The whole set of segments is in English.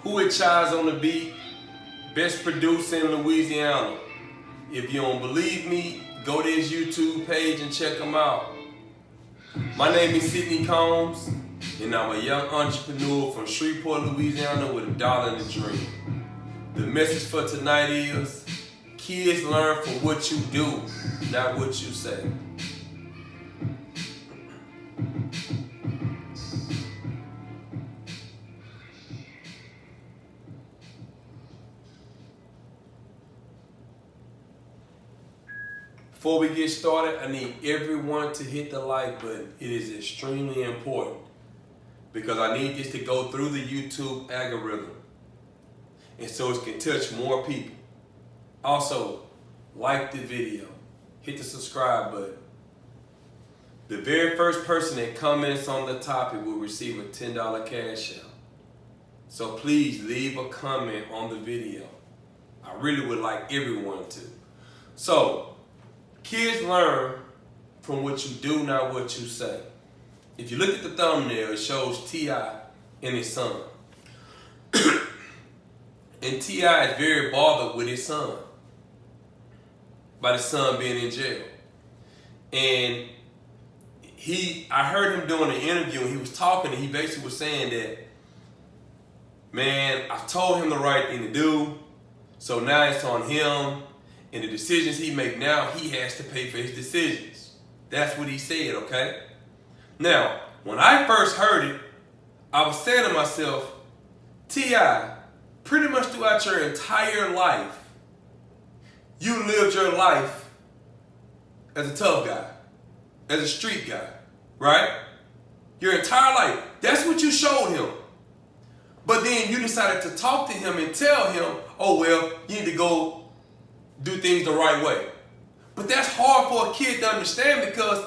Who It Chives on the beat, best producer in Louisiana. If you don't believe me, go to his YouTube page and check him out. My name is Sidney Combs, and I'm a young entrepreneur from Shreveport, Louisiana with $1 and a dream. The message for tonight is, kids learn from what you do, not what you say. Before we get started, I need everyone to hit the like button. It is extremely important because I need this to go through the YouTube algorithm and so it can touch more people. Also, like the video, hit the subscribe button. The very first person that comments on the topic will receive a $10 cash out. So please leave a comment on the video. I really would like everyone to. So, kids learn from what you do, not what you say. If you look at the thumbnail, it shows T.I. and his son. And T.I. is very bothered with his son, by his son being in jail. And I heard him doing an interview and he was talking and he basically was saying that, man, I've told him the right thing to do, so now it's on him. And the decisions he make now, he has to pay for his decisions. That's what he said, okay? Now, when I first heard it, I was saying to myself, T.I., pretty much throughout your entire life, you lived your life as a tough guy, as a street guy, right? Your entire life. That's what you showed him. But then you decided to talk to him and tell him, oh, well, you need to go do things the right way. But that's hard for a kid to understand because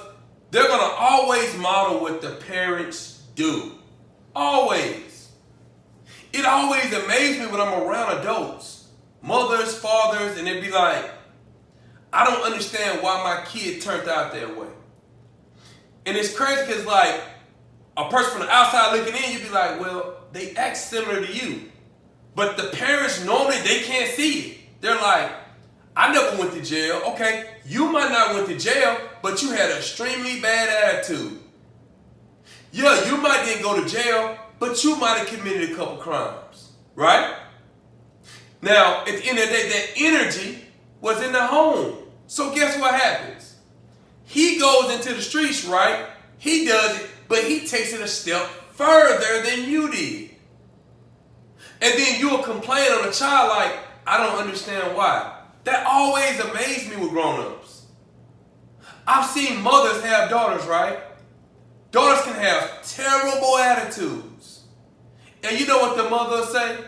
they're going to always model what the parents do. Always. It always amazes me when I'm around adults, mothers, fathers, and they'd be like, I don't understand why my kid turned out that way. And it's crazy because like a person from the outside looking in, you'd be like, well, they act similar to you. But the parents normally, they can't see it. They're like, I never went to jail. Okay, you might not went to jail, but you had an extremely bad attitude. Yeah, you might didn't go to jail, but you might have committed a couple crimes, right? Now, at the end of the day, that energy was in the home. So guess what happens? He goes into the streets, right? He does it, but he takes it a step further than you did. And then you'll complain on a child like, I don't understand why. That always amazed me with grown-ups. I've seen mothers have daughters, right? Daughters can have terrible attitudes. And you know what the mother will say?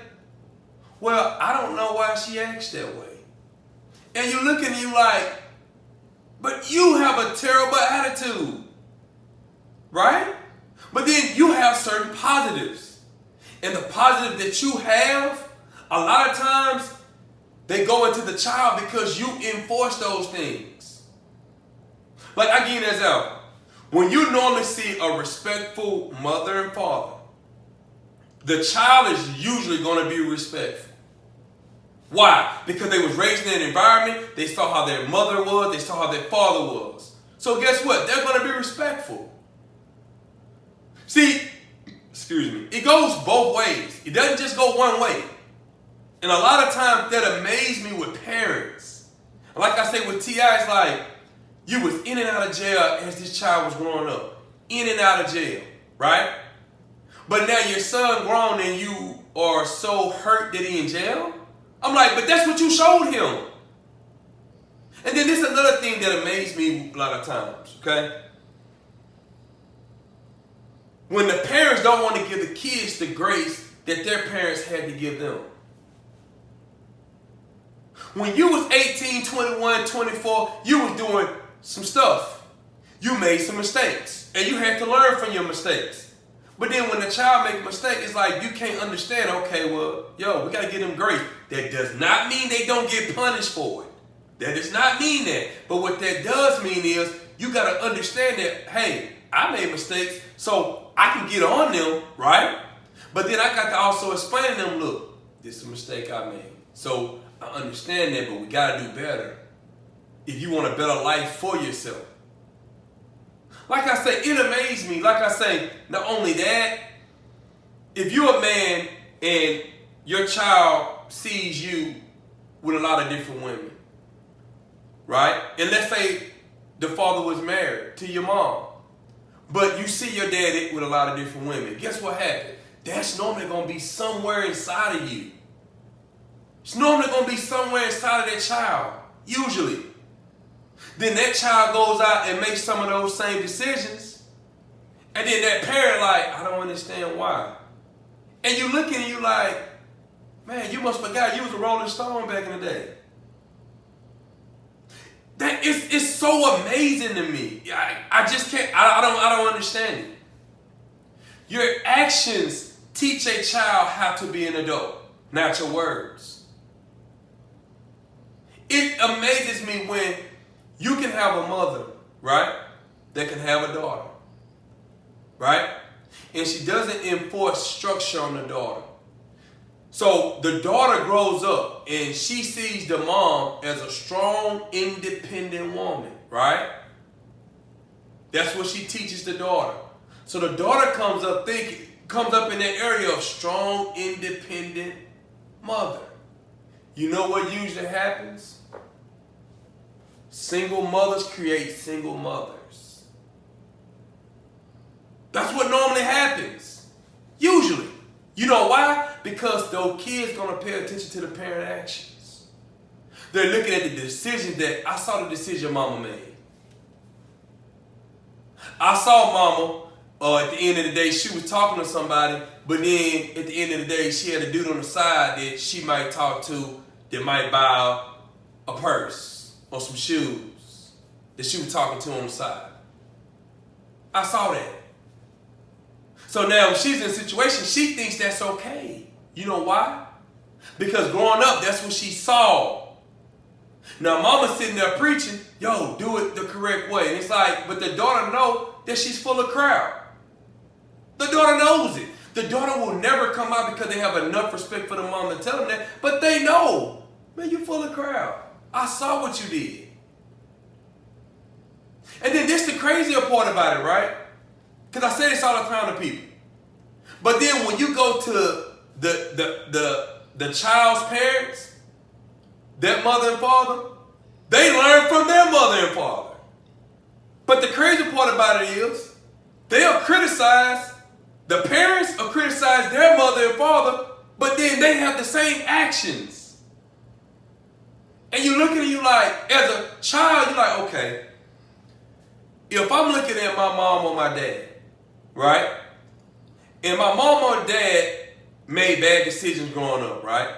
Well, I don't know why she acts that way. And you look at you like, but you have a terrible attitude, right? But then you have certain positives. And the positive that you have, a lot of times, they go into the child because you enforce those things. Like, I give you an example. When you normally see a respectful mother and father, the child is usually going to be respectful. Why? Because they was raised in an environment, they saw how their mother was, they saw how their father was. So guess what? They're going to be respectful. See, excuse me, it goes both ways. It doesn't just go one way. And a lot of times that amazed me with parents. Like I say with T.I., it's like you was in and out of jail as this child was growing up. In and out of jail, right? But now your son grown and you are so hurt that he in jail? I'm like, but that's what you showed him. And then this is another thing that amazed me a lot of times, okay? When the parents don't want to give the kids the grace that their parents had to give them. When you was 18, 21, 24, you was doing some stuff. You made some mistakes. And you had to learn from your mistakes. But then when the child makes a mistake, it's like you can't understand, okay, well, yo, we got to give them grace. That does not mean they don't get punished for it. That does not mean that. But what that does mean is you got to understand that, hey, I made mistakes, so I can get on them, right? But then I got to also explain to them, look, this is a mistake I made. So I understand that, but we got to do better if you want a better life for yourself. Like I say, it amazed me. Like I say, not only that, if you're a man and your child sees you with a lot of different women, right? And let's say the father was married to your mom, but you see your daddy with a lot of different women. Guess what happened? That's normally going to be somewhere inside of you. It's normally going to be somewhere inside of that child, usually. Then that child goes out and makes some of those same decisions. And then that parent like, I don't understand why. And you looking and you like, man, you must forgot you was a Rolling Stone back in the day. That it's so amazing to me. I just can't, I don't understand it. Your actions teach a child how to be an adult, not your words. It amazes me when you can have a mother, right, that can have a daughter, right? And she doesn't enforce structure on the daughter. So the daughter grows up and she sees the mom as a strong, independent woman, right? That's what she teaches the daughter. So the daughter comes up in that area of strong, independent mother. You know what usually happens? Single mothers create single mothers. That's what normally happens. Usually. You know why? Because those kids gonna pay attention to the parent actions. They're looking at the decisions that I saw the decision mama made. I saw mama at the end of the day, she was talking to somebody, but then at the end of the day, she had a dude on the side that she might talk to that might buy a purse or some shoes that she was talking to on the side. I saw that. So now when she's in a situation, she thinks that's okay. You know why? Because growing up, that's what she saw. Now mama's sitting there preaching, yo, do it the correct way. And it's like, but the daughter know that she's full of crap. The daughter knows it. The daughter will never come out because they have enough respect for the mom to tell them that, but they know, man, you're full of crap. I saw what you did. And then this the crazier part about it, right? Because I say this all the time to people. But then when you go to the child's parents, their mother and father, they learn from their mother and father. But the crazy part about it is, they'll criticize, the parents will criticize their mother and father, but then they have the same actions. And you look at you like, as a child, you're like, okay, if I'm looking at my mom or my dad, right? And my mom or dad made bad decisions growing up, right?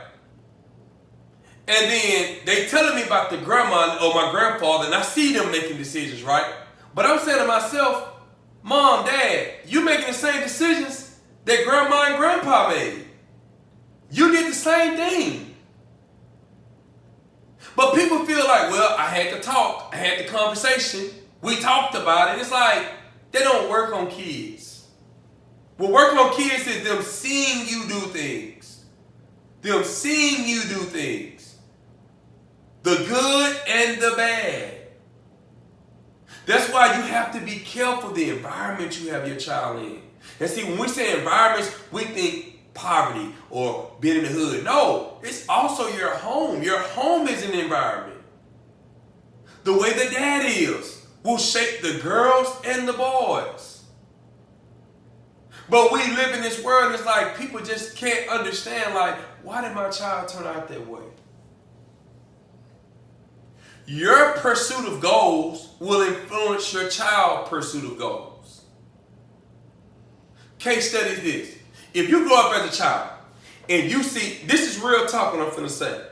And then they telling me about the grandma or my grandfather, and I see them making decisions, right? But I'm saying to myself, Mom, Dad, you making the same decisions that grandma and grandpa made. You did the same thing. But people feel like, well, I had to talk. I had the conversation. We talked about it. It's like, they don't work on kids. What work on kids is them seeing you do things. Them seeing you do things. The good and the bad. That's why you have to be careful the environment you have your child in. And see, when we say environments, we think poverty or being in the hood. No, it's also your home. Your home is an environment. The way the dad is will shape the girls and the boys. But we live in this world and it's like people just can't understand, like, why did my child turn out that way? Your pursuit of goals will influence your child's pursuit of goals. Case study is this. If you grow up as a child and you see, this is real talk what I'm finna say.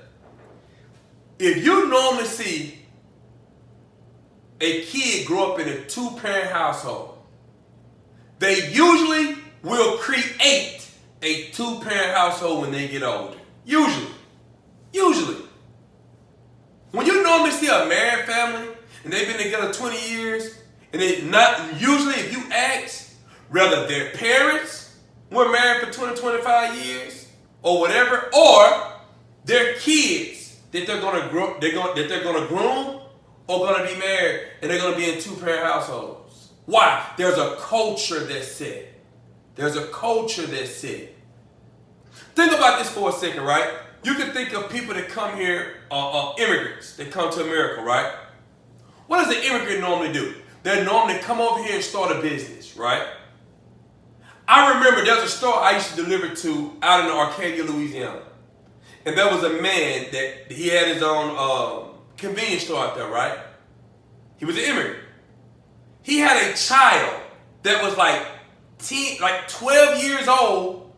If you normally see a kid grow up in a two-parent household, they usually will create a two-parent household when they get older. Usually. When you normally see a married family and they've been together 20 years, and they not usually, if you ask, whether their parents we're married for 20, 25 years or whatever, or their kids that they're gonna groom or gonna be married and they're gonna be in two-parent households. Why? There's a culture that's set. There's a culture that's set. Think about this for a second, right? You can think of people that come here, immigrants that come to America, right? What does an immigrant normally do? They normally come over here and start a business, right? I remember there's a store I used to deliver to out in Arcadia, Louisiana. And there was a man that he had his own convenience store out there, right? He was an immigrant. He had a child that was like 12 years old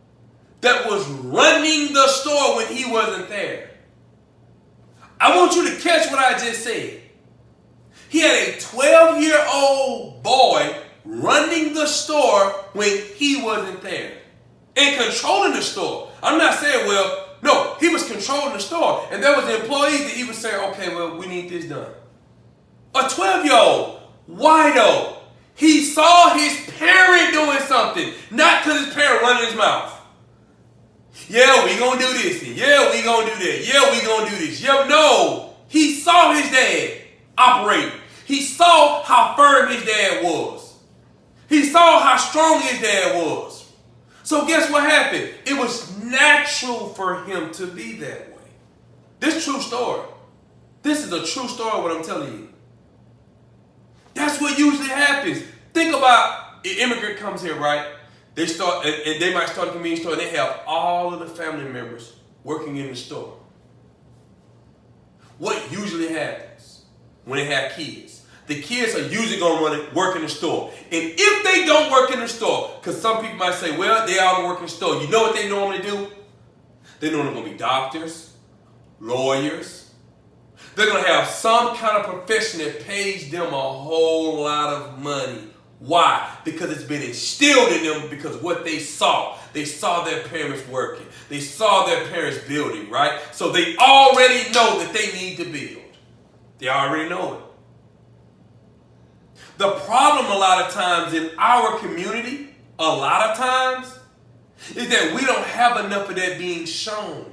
that was running the store when he wasn't there. I want you to catch what I just said. He had a 12-year-old boy running the store when he wasn't there and controlling the store. I'm not saying, well, no, he was controlling the store. And there was employees that he was saying, okay, well, we need this done. A 12-year-old. Why though? He saw his parent doing something, not because his parent running his mouth. Yeah, we gonna do this. And yeah, we gonna do that. Yeah, we gonna do this. Yeah, no. He saw his dad operate. He saw how firm his dad was. He saw how strong his dad was. So guess what happened? It was natural for him to be that way. This true story. This is a true story, what I'm telling you. That's what usually happens. Think about an immigrant comes here, right? They might start a convenience store and they have all of the family members working in the store. What usually happens when they have kids? The kids are usually going to work in the store. And if they don't work in the store, because some people might say, well, they all work in the store. You know what they normally do? They're normally going to be doctors, lawyers. They're going to have some kind of profession that pays them a whole lot of money. Why? Because it's been instilled in them because what they saw. They saw their parents working. They saw their parents building, right? So they already know that they need to build. They already know it. The problem a lot of times in our community, a lot of times, is that we don't have enough of that being shown.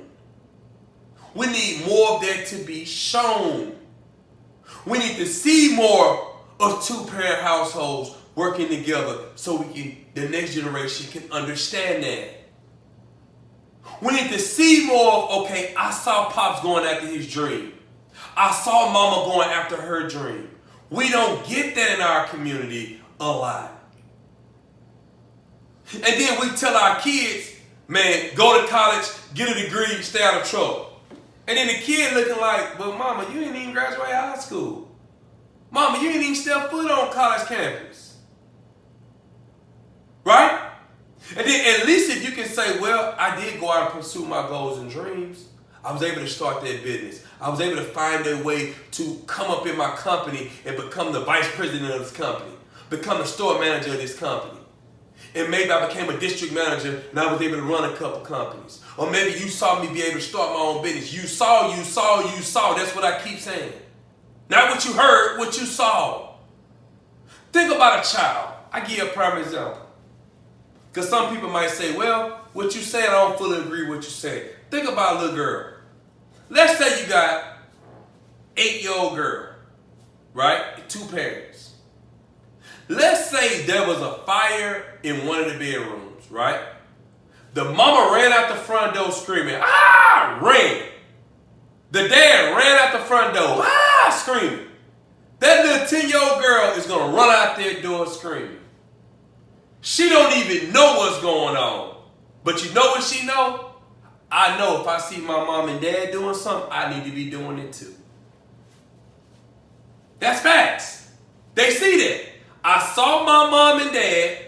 We need more of that to be shown. We need to see more of two-parent households working together so the next generation can understand that. We need to see more of, okay, I saw Pops going after his dream. I saw Mama going after her dream. We don't get that in our community a lot. And then we tell our kids, man, go to college, get a degree, stay out of trouble. And then the kid looking like, well, Mama, you didn't even graduate high school. Mama, you didn't even step foot on college campus. Right? And then at least if you can say, well, I did go out and pursue my goals and dreams. I was able to start that business. I was able to find a way to come up in my company and become the vice president of this company. Become the store manager of this company. And maybe I became a district manager and I was able to run a couple companies. Or maybe you saw me be able to start my own business. You saw. That's what I keep saying. Not what you heard, what you saw. Think about a child. I give you a prime example. Because some people might say, well, what you saying, I don't fully agree with what you say. Think about a little girl. Let's say you got an 8-year-old girl, right? 2 parents. Let's say there was a fire in one of the bedrooms, right? The mama ran out the front door screaming, ah, ran. The dad ran out the front door, ah, screaming. That little 10-year-old girl is going to run out their door screaming. She don't even know what's going on. But you know what she know? I know if I see my mom and dad doing something, I need to be doing it too. That's facts. They see that. I saw my mom and dad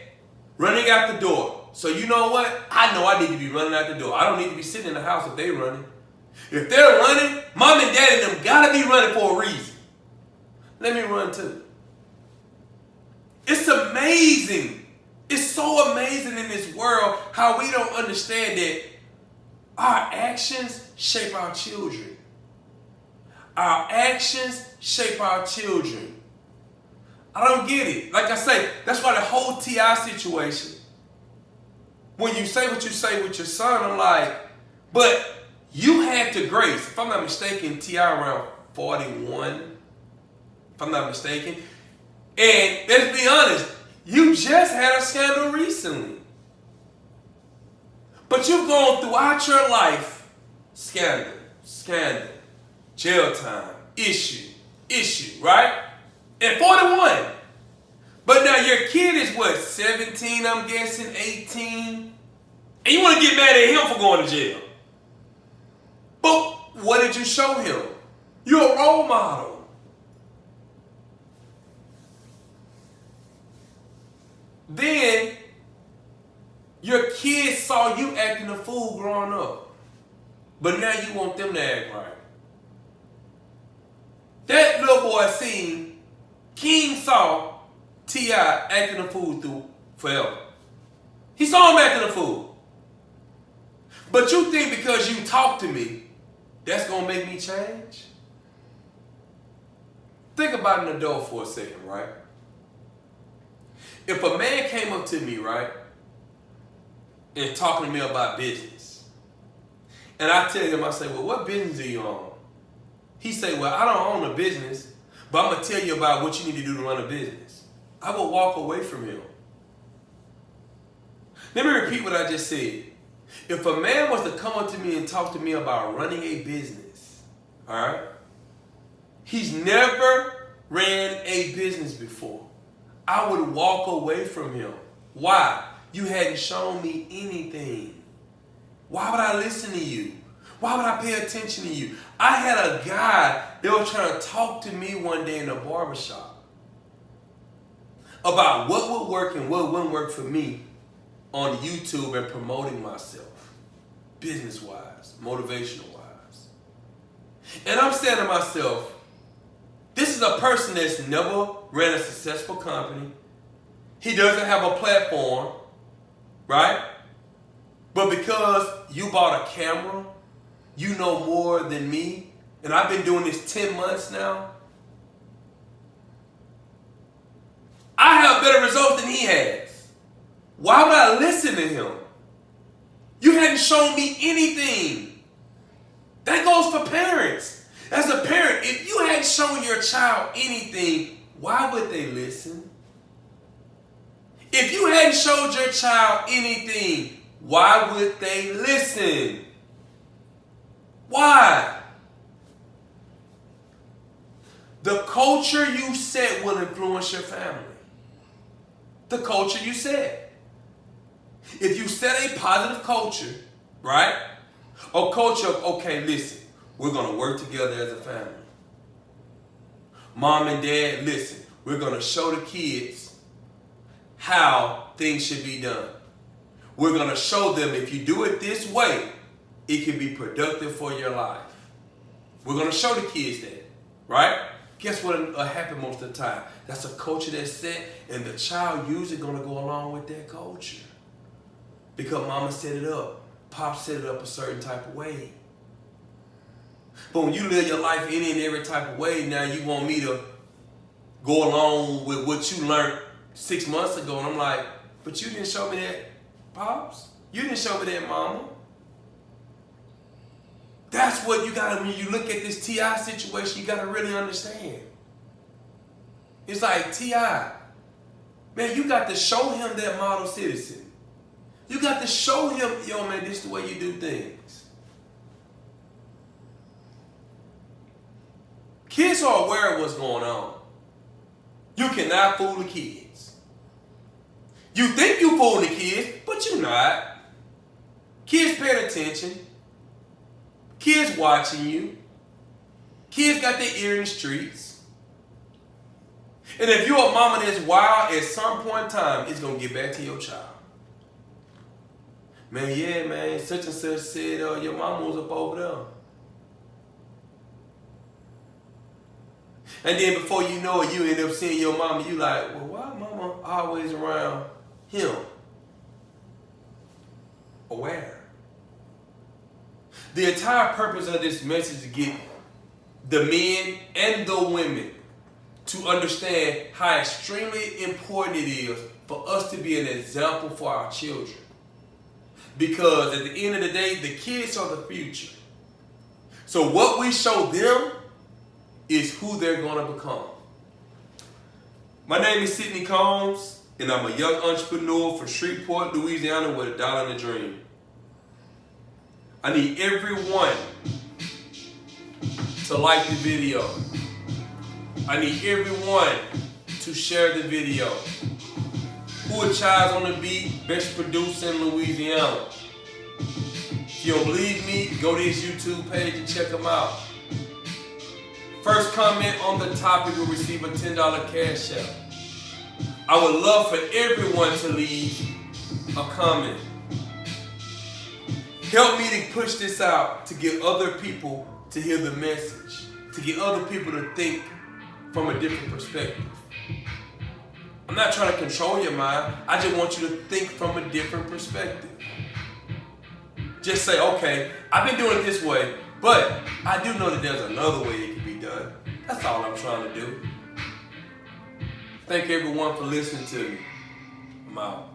running out the door. So you know what? I know I need to be running out the door. I don't need to be sitting in the house if they're running. If they're running, mom and dad and them gotta be running for a reason. Let me run too. It's amazing. It's so amazing in this world how we don't understand that our actions shape our children. Our actions shape our children. I don't get it. Like I say, that's why the whole T.I. situation, when you say what you say with your son, I'm like, but you had to grace. If I'm not mistaken, T.I. around 41, if I'm not mistaken. And let's be honest, you just had a scandal recently. But you've gone throughout your life, scandal, jail time, issue, right? And 41. But now your kid is what, 17, I'm guessing, 18? And you want to get mad at him for going to jail. But what did you show him? You're a role model. Then your kids saw you acting a fool growing up. But now you want them to act right. That little boy seen King saw T.I. acting a fool through forever. He saw him acting a fool. But you think because you talk to me, that's going to make me change? Think about an adult for a second, right? If a man came up to me, right, and talking to me about business, and I tell him, I say, well, what business do you own? He say, well, I don't own a business, but I'm going to tell you about what you need to do to run a business. I will walk away from him. Let me repeat what I just said. If a man was to come up to me and talk to me about running a business, all right, he's never ran a business before, I would walk away from him. Why? You hadn't shown me anything. Why would I listen to you? Why would I pay attention to you? I had a guy that was trying to talk to me one day in a barbershop about what would work and what wouldn't work for me on YouTube and promoting myself, business-wise, motivational-wise. And I'm saying to myself, this is a person that's never ran a successful company. He doesn't have a platform, right? But because you bought a camera, you know more than me, and I've been doing this 10 months now, I have better results than he has. Why would I listen to him? You hadn't shown me anything. That goes for parents. As a parent, if you hadn't shown your child anything, why would they listen? If you hadn't showed your child anything, why would they listen? Why? The culture you set will influence your family. The culture you set. If you set a positive culture, right? A culture of, okay, listen, we're going to work together as a family. Mom and dad, listen, we're going to show the kids how things should be done. We're going to show them if you do it this way, it can be productive for your life. We're going to show the kids that, right? Guess what will happen most of the time? That's a culture that's set, and the child usually going to go along with that culture. Because mama set it up. Pop set it up a certain type of way. But when you live your life any and every type of way, now you want me to go along with what you learned 6 months ago. And I'm like, but you didn't show me that, Pops. You didn't show me that, Mama. That's what you gotta, when you look at this T.I. situation, you gotta really understand. It's like, T.I., man, you got to show him that model citizen. You got to show him, yo, man, this is the way you do things. Kids are aware of what's going on. You cannot fool the kids. You think you fooling the kids, but you're not. Kids paying attention. Kids watching you. Kids got their ear in the streets. And if you're a mama that's wild, at some point in time, it's going to get back to your child. Man, yeah, man, such and such said your mama was up over there. And then before you know it, you end up seeing your mama, you like, well, why mama always around him? Aware. The entire purpose of this message is to get the men and the women to understand how extremely important it is for us to be an example for our children. Because at the end of the day, the kids are the future. So what we show them is who they're going to become. My name is Sidney Combs, and I'm a young entrepreneur from Shreveport, Louisiana with $1 and a dream. I need everyone to like the video. I need everyone to share the video. Who a Child's on the Beat, best producer in Louisiana. If you don't believe me, go to his YouTube page and check him out. First comment on the topic will receive a $10 cash out. I would love for everyone to leave a comment. Help me to push this out to get other people to hear the message, to get other people to think from a different perspective. I'm not trying to control your mind. I just want you to think from a different perspective. Just say, okay, I've been doing it this way, but I do know that there's another way it can be done. That's all I'm trying to do. Thank everyone for listening to me. I'm out.